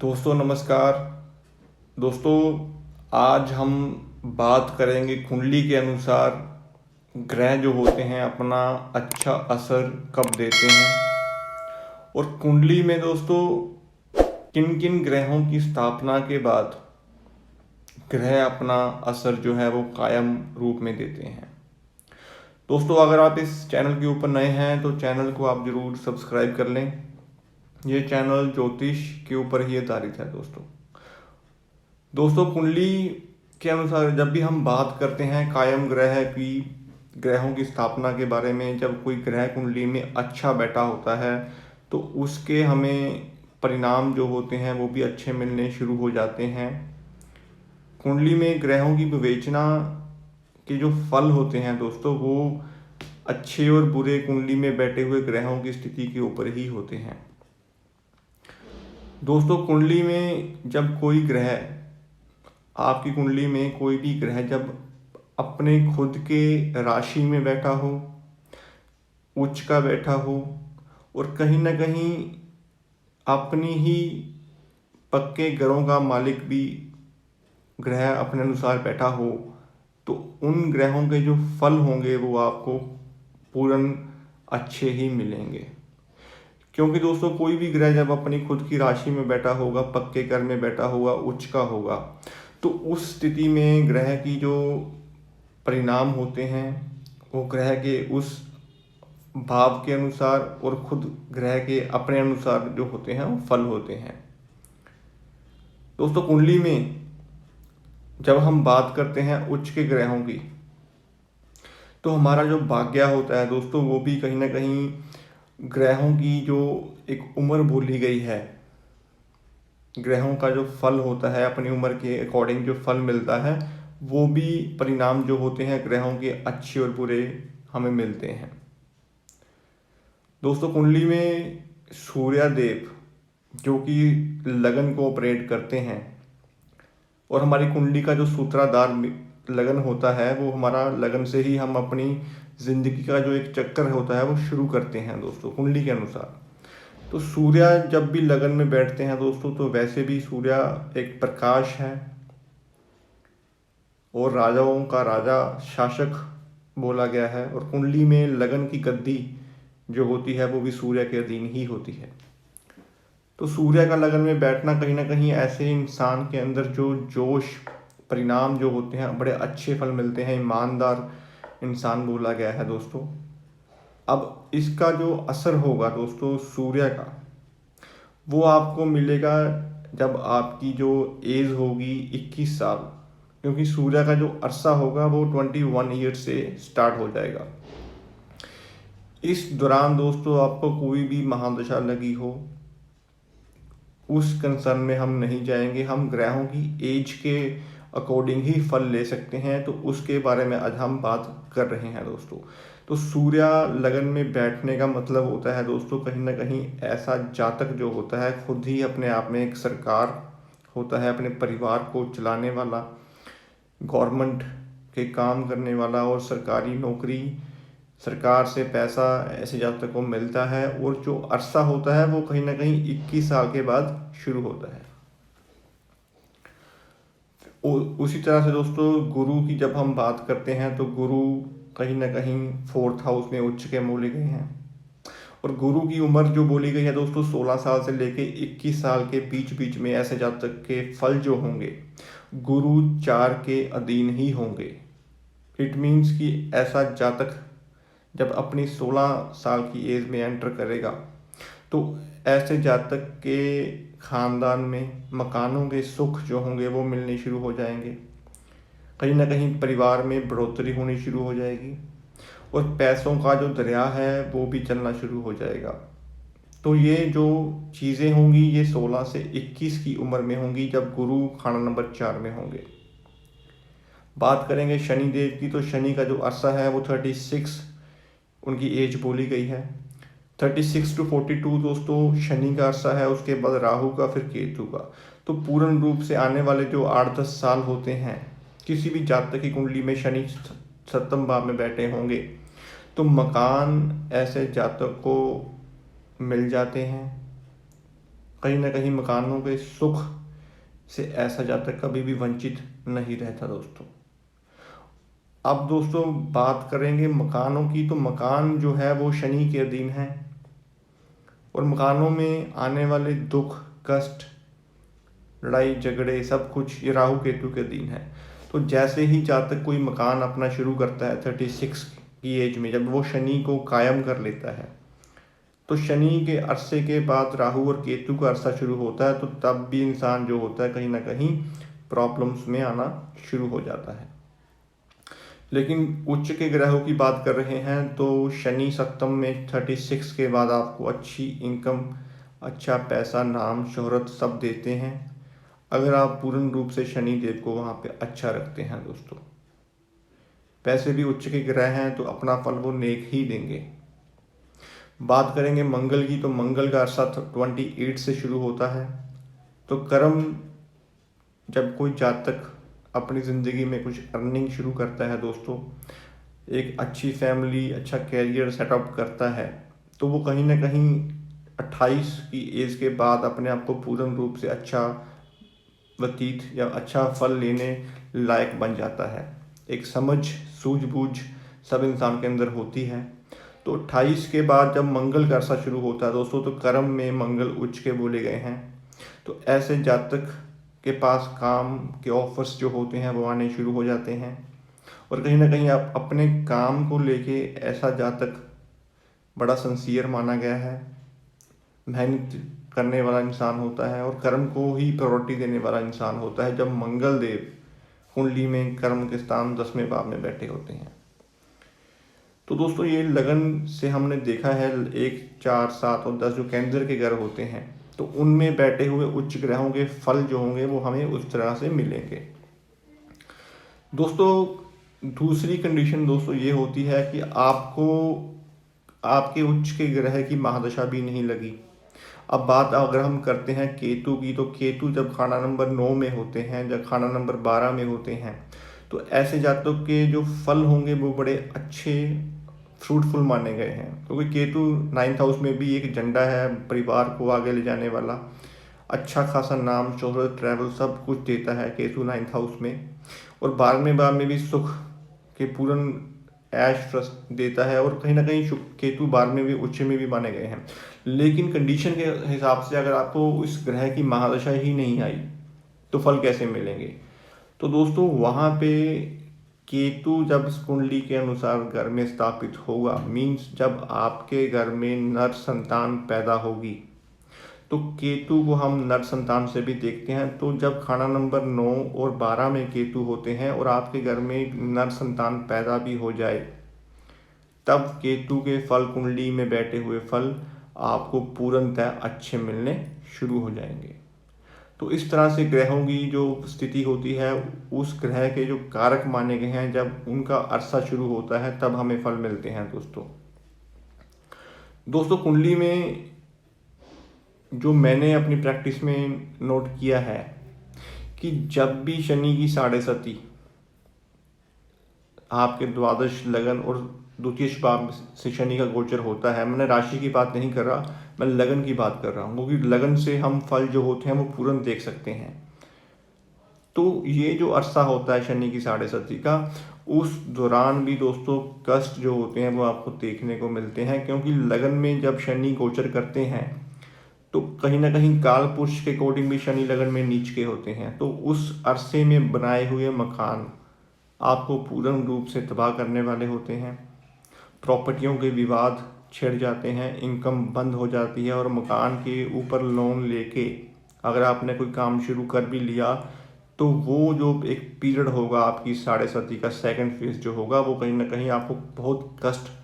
दोस्तों नमस्कार। दोस्तों आज हम बात करेंगे कुंडली के अनुसार ग्रह जो होते हैं अपना अच्छा असर कब देते हैं और कुंडली में दोस्तों किन किन ग्रहों की स्थापना के बाद ग्रह अपना असर जो है वो कायम रूप में देते हैं। दोस्तों अगर आप इस चैनल के ऊपर नए हैं तो चैनल को आप ज़रूर सब्सक्राइब कर लें। ये चैनल ज्योतिष के ऊपर ही आधारित है। दोस्तों कुंडली के अनुसार जब भी हम बात करते हैं कायम ग्रहों की स्थापना के बारे में, जब कोई ग्रह कुंडली में अच्छा बैठा होता है तो उसके हमें परिणाम जो होते हैं वो भी अच्छे मिलने शुरू हो जाते हैं। कुंडली में ग्रहों की विवेचना के जो फल होते हैं दोस्तों वो अच्छे और बुरे कुंडली में बैठे हुए ग्रहों की स्थिति के ऊपर ही होते हैं। दोस्तों कुंडली में जब कोई ग्रह, आपकी कुंडली में कोई भी ग्रह जब अपने खुद के राशि में बैठा हो, उच्च का बैठा हो और कहीं ना कहीं अपनी ही पक्के ग्रहों का मालिक भी ग्रह अपने अनुसार बैठा हो, तो उन ग्रहों के जो फल होंगे वो आपको पूर्ण अच्छे ही मिलेंगे। क्योंकि दोस्तों कोई भी ग्रह जब अपनी खुद की राशि में बैठा होगा, पक्के घर में बैठा होगा, उच्च का होगा, तो उस स्थिति में ग्रह की जो परिणाम होते हैं वो ग्रह के उस भाव के अनुसार और खुद ग्रह के अपने अनुसार जो होते हैं वो फल होते हैं। दोस्तों कुंडली में जब हम बात करते हैं उच्च के ग्रहों की, तो हमारा जो भाग्य होता है दोस्तों वो भी कहीं ना कहीं ग्रहों की जो एक उम्र बोली गई है, ग्रहों का जो फल होता है अपनी उम्र के अकॉर्डिंग जो फल मिलता है वो भी परिणाम जो होते हैं ग्रहों के अच्छे और बुरे हमें मिलते हैं। दोस्तों कुंडली में सूर्यदेव जो कि लगन को ऑपरेट करते हैं और हमारी कुंडली का जो सूत्राधार लगन होता है वो हमारा लगन से ही हम अपनी जिंदगी का जो एक चक्कर होता है वो शुरू करते हैं दोस्तों कुंडली के अनुसार। तो सूर्य जब भी लगन में बैठते हैं दोस्तों तो वैसे भी सूर्य एक प्रकाश है और राजाओं का राजा शासक बोला गया है, और कुंडली में लगन की गद्दी जो होती है वो भी सूर्य के अधीन ही होती है। तो सूर्य का लगन में बैठना कहीं ना कहीं ऐसे इंसान के अंदर जो जोश, परिणाम जो होते हैं बड़े अच्छे फल मिलते हैं, ईमानदार इंसान बोला गया है दोस्तों। अब इसका जो असर होगा दोस्तों सूर्य का, वो आपको मिलेगा जब आपकी जो एज होगी 21 साल, क्योंकि सूर्य का जो अरसा होगा वो 21 ईयर से स्टार्ट हो जाएगा। इस दौरान दोस्तों आपको कोई भी महादशा लगी हो उस कंसर्न में हम नहीं जाएंगे, हम ग्रहों की एज के अकॉर्डिंग ही फल ले सकते हैं, तो उसके बारे में आज हम बात कर रहे हैं दोस्तों। तो सूर्य लगन में बैठने का मतलब होता है दोस्तों कहीं ना कहीं ऐसा जातक जो होता है खुद ही अपने आप में एक सरकार होता है, अपने परिवार को चलाने वाला, गवर्नमेंट के काम करने वाला और सरकारी नौकरी, सरकार से पैसा ऐसे जातक को मिलता है, और जो अरसा होता है वो कहीं ना कहीं 21 साल के बाद शुरू होता है। उसी तरह से दोस्तों गुरु की जब हम बात करते हैं तो गुरु कहीं ना कहीं 4th हाउस में उच्च के बोले गए हैं, और गुरु की उम्र जो बोली गई है दोस्तों 16 साल से लेके 21 साल के बीच बीच में ऐसे जातक के फल जो होंगे गुरु 4 के अधीन ही होंगे। इट मीन्स कि ऐसा जातक जब अपनी 16 साल की एज में एंटर करेगा तो ऐसे जातक के खानदान में मकानों के सुख जो होंगे वो मिलने शुरू हो जाएंगे, कहीं ना कहीं परिवार में बढ़ोतरी होनी शुरू हो जाएगी और पैसों का जो दरिया है वो भी चलना शुरू हो जाएगा। तो ये जो चीज़ें होंगी ये 16 से 21 की उम्र में होंगी जब गुरु खाना नंबर 4 में होंगे। बात करेंगे शनि देव की, तो शनि का जो अरसा है वो 36 उनकी एज बोली गई है। 36 to 42 दोस्तों शनि का अरसा है, उसके बाद राहु का, फिर केतु का। तो पूर्ण रूप से आने वाले जो 8-10 साल होते हैं किसी भी जातक की कुंडली में शनि 7वें भाव में बैठे होंगे तो मकान ऐसे जातक को मिल जाते हैं, कहीं ना कहीं मकानों के सुख से ऐसा जातक कभी भी वंचित नहीं रहता दोस्तों। अब दोस्तों बात करेंगे मकानों की, तो मकान जो है वो शनि के अधीन है और मकानों में आने वाले दुख कष्ट लड़ाई झगड़े सब कुछ ये राहु केतु के अधीन है। तो जैसे ही जातक कोई मकान अपना शुरू करता है 36 की एज में, जब वो शनि को कायम कर लेता है, तो शनि के अरसे के बाद राहु और केतु का अरसा शुरू होता है, तो तब भी इंसान जो होता है कहीं ना कहीं प्रॉब्लम्स में आना शुरू हो जाता है। लेकिन उच्च के ग्रहों की बात कर रहे हैं तो शनि सप्तम में 36 के बाद आपको अच्छी इनकम, अच्छा पैसा, नाम शोहरत सब देते हैं, अगर आप पूर्ण रूप से शनि देव को वहाँ पे अच्छा रखते हैं दोस्तों। पैसे भी उच्च के ग्रह हैं तो अपना फल वो नेक ही देंगे। बात करेंगे मंगल की, तो मंगल का अरसा 28 से शुरू होता है। तो कर्म, जब कोई जातक अपनी ज़िंदगी में कुछ अर्निंग शुरू करता है दोस्तों, एक अच्छी फैमिली, अच्छा कैरियर सेटअप करता है, तो वो कहीं ना कहीं 28 की एज के बाद अपने आप को पूर्ण रूप से अच्छा व्यतीत या अच्छा फल लेने लायक बन जाता है। एक समझ सूझबूझ सब इंसान के अंदर होती है। तो 28 के बाद जब मंगल का अरसा शुरू होता है दोस्तों, तो कर्म में मंगल उच्च के बोले गए हैं। तो ऐसे जातक के पास काम के ऑफर्स जो होते हैं वो आने शुरू हो जाते हैं और कहीं ना कहीं आप अपने काम को लेके ऐसा जातक बड़ा सिंसियर माना गया है, मेहनत करने वाला इंसान होता है और कर्म को ही प्रायोरिटी देने वाला इंसान होता है जब मंगल देव कुंडली में कर्म के स्थान 10वें भाव में बैठे होते हैं। तो दोस्तों ये लगन से हमने देखा है 1, 4, 7 और 10 जो केंद्र के ग्रह होते हैं, तो उनमें बैठे हुए उच्च ग्रहों के फल जो होंगे वो हमें उस तरह से मिलेंगे दोस्तों। दूसरी कंडीशन दोस्तों ये होती है कि आपको आपके उच्च के ग्रह की महादशा भी नहीं लगी। अब बात अगर हम करते हैं केतु की, तो केतु जब खाना नंबर 9 में होते हैं, जब खाना नंबर 12 में होते हैं, तो ऐसे जातकों के जो फल होंगे वो बड़े अच्छे फ्रूटफुल माने गए हैं, क्योंकि केतु 9th हाउस में भी एक झंडा है परिवार को आगे ले जाने वाला, अच्छा खासा नाम शोहरत ट्रैवल सब कुछ देता है केतु 9th हाउस में। और 12वें भाव में भी सुख के पूर्ण ऐश देता है और कहीं ना कहीं केतु 12वें भी उच्च में भी माने गए हैं। लेकिन कंडीशन के हिसाब से अगर आपको इस ग्रह की महादशा ही नहीं आई तो फल कैसे मिलेंगे। तो दोस्तों वहाँ पे केतु जब इस कुंडली के अनुसार घर में स्थापित होगा, मीन्स जब आपके घर में नर संतान पैदा होगी, तो केतु को हम नर संतान से भी देखते हैं। तो जब खाना नंबर 9 और 12 में केतु होते हैं और आपके घर में नर संतान पैदा भी हो जाए, तब केतु के फल कुंडली में बैठे हुए फल आपको पूर्णतः अच्छे मिलने शुरू हो जाएंगे। तो इस तरह से ग्रहों की जो स्थिति होती है, उस ग्रह के जो कारक माने गए हैं, जब उनका अरसा शुरू होता है तब हमें फल मिलते हैं दोस्तों कुंडली में जो मैंने अपनी प्रैक्टिस में नोट किया है कि जब भी शनि की 7.5 आपके द्वादश लगन और द्वितीय भाव से शनि का गोचर होता है, मैंने राशि की बात नहीं कर रहा, मैं लगन की बात कर रहा हूँ, क्योंकि लगन से हम फल जो होते हैं वो पूर्ण देख सकते हैं। तो ये जो अरसा होता है शनि की 7.5 का, उस दौरान भी दोस्तों कष्ट जो होते हैं वो आपको देखने को मिलते हैं, क्योंकि लगन में जब शनि गोचर करते हैं तो कहीं ना कहीं काल पुरुष के अकॉर्डिंग भी शनि लगन में नीच के होते हैं। तो उस अरसे में बनाए हुए मकान आपको पूर्ण रूप से तबाह करने वाले होते हैं, प्रॉपर्टियों के विवाद छिड़ जाते हैं, इनकम बंद हो जाती है और मकान के ऊपर लोन लेके अगर आपने कोई काम शुरू कर भी लिया तो वो जो एक पीरियड होगा आपकी 7.5 का सेकंड फेज जो होगा, वो कहीं ना कहीं आपको बहुत कष्ट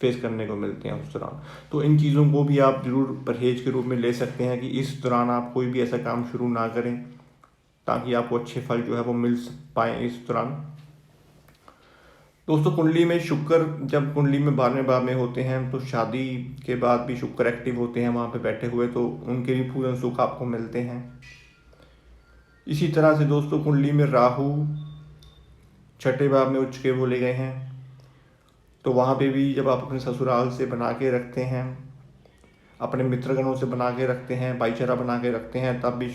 फेस करने को मिलते हैं उस दौरान। तो इन चीज़ों को भी आप जरूर परहेज के रूप में ले सकते हैं कि इस दौरान आप कोई भी ऐसा काम शुरू ना करें, ताकि आपको अच्छे फल जो है वो मिल पाए इस दौरान। दोस्तों कुंडली में शुक्र जब कुंडली में 12वें भाव में होते हैं तो शादी के बाद भी शुक्र एक्टिव होते हैं वहाँ पे बैठे हुए, तो उनके भी पूर्ण सुख आपको मिलते हैं। इसी तरह से दोस्तों कुंडली में राहु 6ठे भाव में उच्च के बोले गए हैं, तो वहाँ पे भी जब आप अपने ससुराल से बना के रखते हैं, अपने मित्रगणों से बना के रखते हैं, भाईचारा बना के रखते हैं, तब भी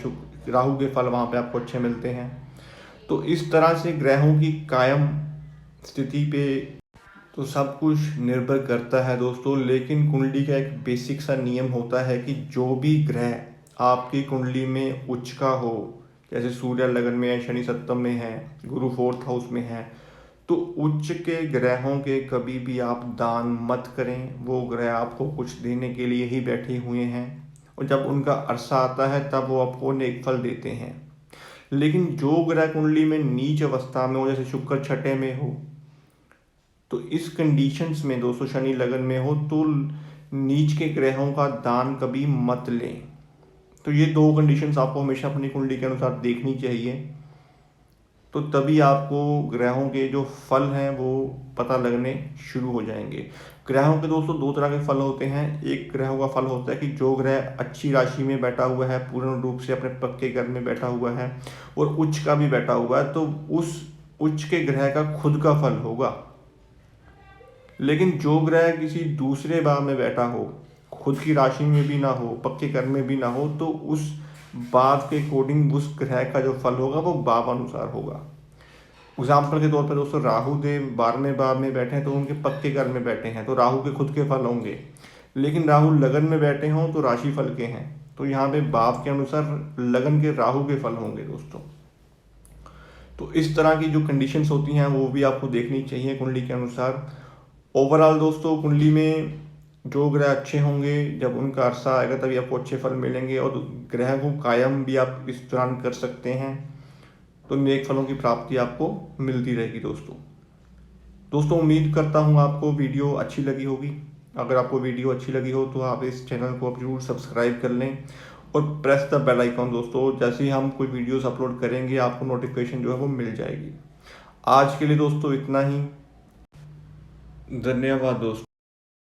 राहु के फल वहाँ पे आपको अच्छे मिलते हैं। तो इस तरह से ग्रहों की कायम स्थिति पे तो सब कुछ निर्भर करता है दोस्तों। लेकिन कुंडली का एक बेसिक सा नियम होता है कि जो भी ग्रह आपकी कुंडली में उच्च का हो, जैसे सूर्य लगन में है, शनि सप्तम में है, गुरु फोर्थ हाउस में है, तो उच्च के ग्रहों के कभी भी आप दान मत करें। वो ग्रह आपको कुछ देने के लिए ही बैठे हुए हैं, और जब उनका अरसा आता है तब वो आपको नेक फल देते हैं। लेकिन जो ग्रह कुंडली में नीच अवस्था में हो, जैसे शुक्र छठे में हो, तो इस कंडीशंस में दोस्तों शनि लगन में हो तो नीच के ग्रहों का दान कभी मत लें। तो ये दो कंडीशंस आपको हमेशा अपनी कुंडली के अनुसार देखनी चाहिए, तो तभी आपको ग्रहों के जो फल हैं वो पता लगने शुरू हो जाएंगे। ग्रहों के दोस्तों दो तरह के फल होते हैं। एक ग्रहों का फल होता है कि जो ग्रह अच्छी राशि में बैठा हुआ है, पूर्ण रूप से अपने पक्के घर में बैठा हुआ है और उच्च का भी बैठा हुआ है, तो उस उच्च के ग्रह का खुद का फल होगा। लेकिन जो ग्रह किसी दूसरे भाव में बैठा हो, खुद की राशि में भी ना हो, पक्के घर में भी ना हो, तो उस भाव के अकॉर्डिंग उस ग्रह का जो फल होगा वो भाव अनुसार होगा। एग्जाम्पल के तौर पर दोस्तों राहु देव 12वें भाव में बैठे हैं तो उनके पक्के घर में बैठे हैं, तो राहु के खुद के फल होंगे। लेकिन राहु लगन में बैठे हों तो राशि फल के हैं, तो यहाँ पे भाव के अनुसार लगन के राहु के फल होंगे दोस्तों। तो इस तरह की जो कंडीशंस होती हैं वो भी आपको देखनी चाहिए कुंडली के अनुसार। ओवरऑल दोस्तों कुंडली में जो ग्रह अच्छे होंगे, जब उनका अरसा आएगा तभी आपको अच्छे फल मिलेंगे, और ग्रह को कायम भी आप इस दौरान कर सकते हैं, तो नेक फलों की प्राप्ति आपको मिलती रहेगी दोस्तों उम्मीद करता हूँ आपको वीडियो अच्छी लगी होगी। अगर आपको वीडियो अच्छी लगी हो तो आप इस चैनल को जरूर सब्सक्राइब कर लें और प्रेस द बेल आइकॉन दोस्तों। जैसे ही हम कोई वीडियोस अपलोड करेंगे आपको नोटिफिकेशन जो है वो मिल जाएगी। आज के लिए दोस्तों इतना ही। धन्यवाद दोस्तों।